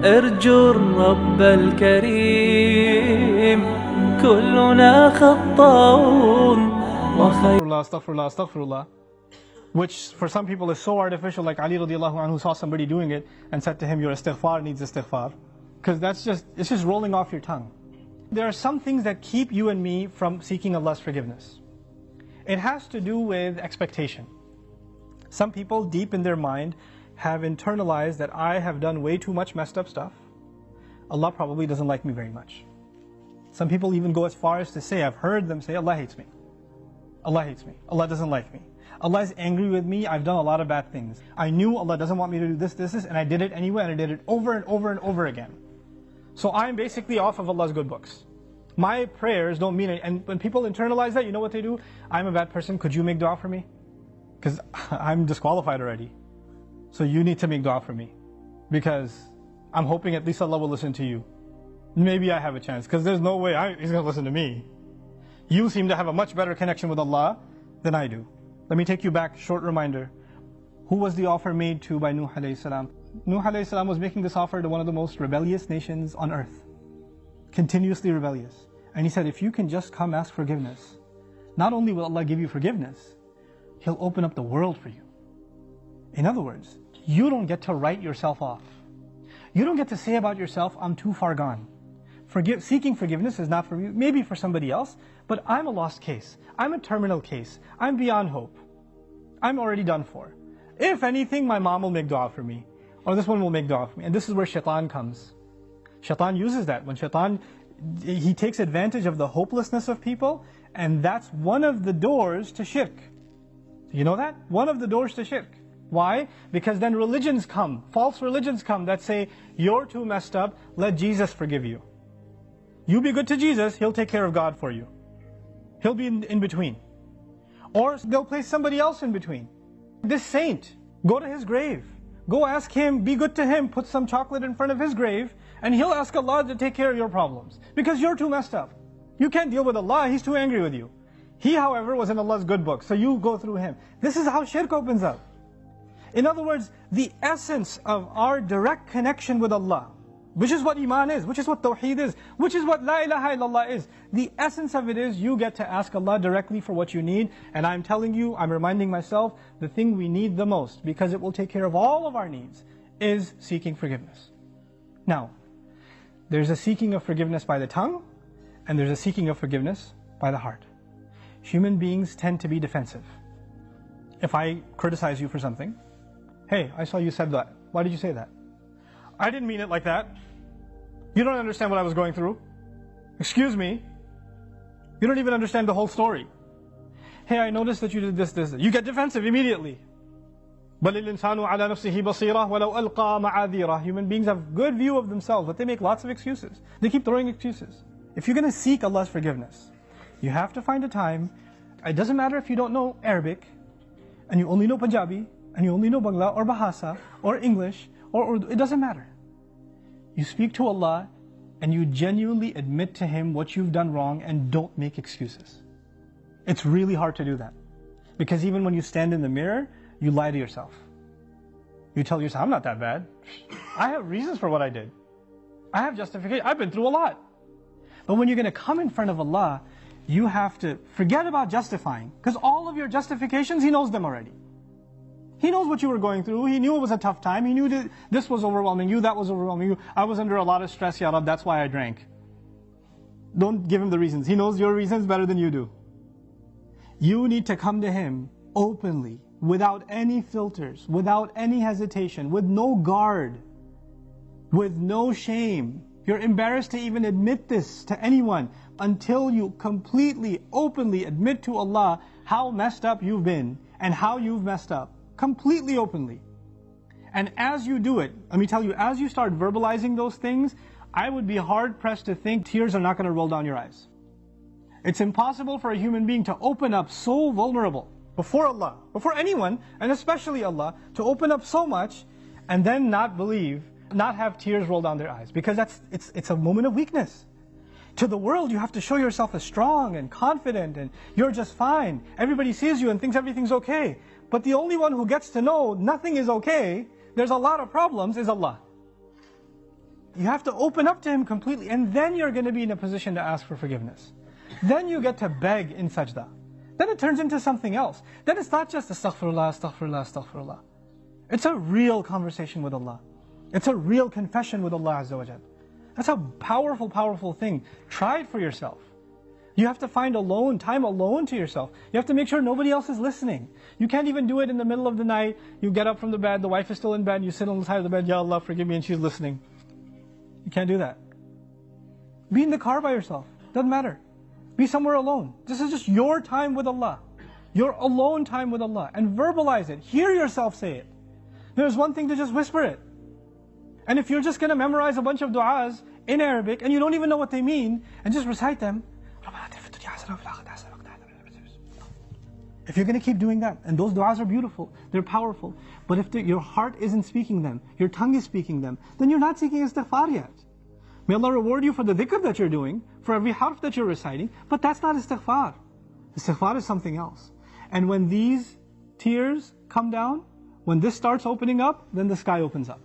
ارجو الرب الكريم كلنا خطاؤون Astaghfirullah, astaghfirullah, which for some people is so artificial, like Ali radiallahu anhu saw somebody doing it and said to him, your istighfar needs istighfar. Because it's just rolling off your tongue. There are some things that keep you and me from seeking Allah's forgiveness. It has to do with expectation. Some people deep in their mind have internalized that I have done way too much messed up stuff. Allah probably doesn't like me very much. Some people even go as far as to say, I've heard them say, Allah hates me. Allah hates me. Allah doesn't like me. Allah is angry with me. I've done a lot of bad things. I knew Allah doesn't want me to do this, and I did it anyway, and I did it over and over and over again. So I'm basically off of Allah's good books. My prayers don't mean it. And when people internalize that, you know what they do? I'm a bad person. Could you make dua for me? Because I'm disqualified already. So you need to make dua for me. Because I'm hoping at least Allah will listen to you. Maybe I have a chance. Because there's no way He's going to listen to me. You seem to have a much better connection with Allah than I do. Let me take you back, short reminder. Who was the offer made to by Nuh alayhi salam? Nuh alayhi salam was making this offer to one of the most rebellious nations on earth. Continuously rebellious. And he said, if you can just come ask forgiveness, not only will Allah give you forgiveness, He'll open up the world for you. In other words, you don't get to write yourself off. You don't get to say about yourself, I'm too far gone. Seeking forgiveness is not for you, maybe for somebody else, but I'm a lost case. I'm a terminal case. I'm beyond hope. I'm already done for. If anything, my mom will make dua for me, or this one will make dua for me. And this is where shaitan comes. Shaitan uses that. When shaitan, he takes advantage of the hopelessness of people, and that's one of the doors to shirk. You know that? One of the doors to shirk. Why? Because then religions come, false religions come that say, you're too messed up, let Jesus forgive you. You be good to Jesus, He'll take care of God for you. He'll be in between. Or they'll place somebody else in between. This saint, go to his grave. Go ask him, be good to him, put some chocolate in front of his grave, and he'll ask Allah to take care of your problems. Because you're too messed up. You can't deal with Allah, He's too angry with you. He, however, was in Allah's good book, so you go through him. This is how shirk opens up. In other words, the essence of our direct connection with Allah, which is what Iman is, which is what Tawheed is, which is what La ilaha illallah is. The essence of it is you get to ask Allah directly for what you need. And I'm telling you, I'm reminding myself, the thing we need the most, because it will take care of all of our needs, is seeking forgiveness. Now, there's a seeking of forgiveness by the tongue, and there's a seeking of forgiveness by the heart. Human beings tend to be defensive. If I criticize you for something, hey, I saw you said that. Why did you say that? I didn't mean it like that. You don't understand what I was going through. Excuse me. You don't even understand the whole story. Hey, I noticed that you did this. You get defensive immediately. بَلِ الْإِنسَانُ عَلَى نَفْسِهِ بَصِيرًا وَلَوْ أَلْقَى مَعَاذِيرًا. Human beings have good view of themselves, but they make lots of excuses. They keep throwing excuses. If you're going to seek Allah's forgiveness, you have to find a time. It doesn't matter if you don't know Arabic, and you only know Punjabi, and you only know Bangla, or Bahasa, or English, or Urdu. It doesn't matter. You speak to Allah and you genuinely admit to Him what you've done wrong and don't make excuses. It's really hard to do that. Because even when you stand in the mirror, you lie to yourself. You tell yourself, I'm not that bad. I have reasons for what I did. I have justification. I've been through a lot. But when you're going to come in front of Allah, you have to forget about justifying. Because all of your justifications, He knows them already. He knows what you were going through. He knew it was a tough time. He knew that this was overwhelming you, that was overwhelming you. I was under a lot of stress, Ya Rab, that's why I drank. Don't give Him the reasons. He knows your reasons better than you do. You need to come to Him openly, without any filters, without any hesitation, with no guard, with no shame. You're embarrassed to even admit this to anyone until you completely, openly admit to Allah how messed up you've been and how you've messed up. Completely openly. And as you do it, let me tell you, as you start verbalizing those things, I would be hard pressed to think tears are not going to roll down your eyes. It's impossible for a human being to open up so vulnerable before Allah, before anyone, and especially Allah, to open up so much and then not believe, not have tears roll down their eyes. Because it's a moment of weakness. To the world, you have to show yourself as strong and confident and you're just fine. Everybody sees you and thinks everything's okay. But the only one who gets to know nothing is okay, there's a lot of problems, is Allah. You have to open up to Him completely, and then you're going to be in a position to ask for forgiveness. Then you get to beg in sajda. Then it turns into something else. Then it's not just astaghfirullah, astaghfirullah, astaghfirullah. It's a real conversation with Allah. It's a real confession with Allah Azza wa Jal. That's a powerful, powerful thing. Try it for yourself. You have to find time alone to yourself. You have to make sure nobody else is listening. You can't even do it in the middle of the night. You get up from the bed, the wife is still in bed, you sit on the side of the bed, Ya Allah, forgive me, and she's listening. You can't do that. Be in the car by yourself. Doesn't matter. Be somewhere alone. This is just your time with Allah. Your alone time with Allah. And verbalize it. Hear yourself say it. There's one thing to just whisper it. And if you're just going to memorize a bunch of du'as in Arabic and you don't even know what they mean, and just recite them, if you're going to keep doing that, and those du'as are beautiful, they're powerful, but if your heart isn't speaking them, your tongue is speaking them, then you're not seeking istighfar yet. May Allah reward you for the dhikr that you're doing, for every harf that you're reciting, but that's not istighfar. Istighfar is something else. And when these tears come down, when this starts opening up, then the sky opens up.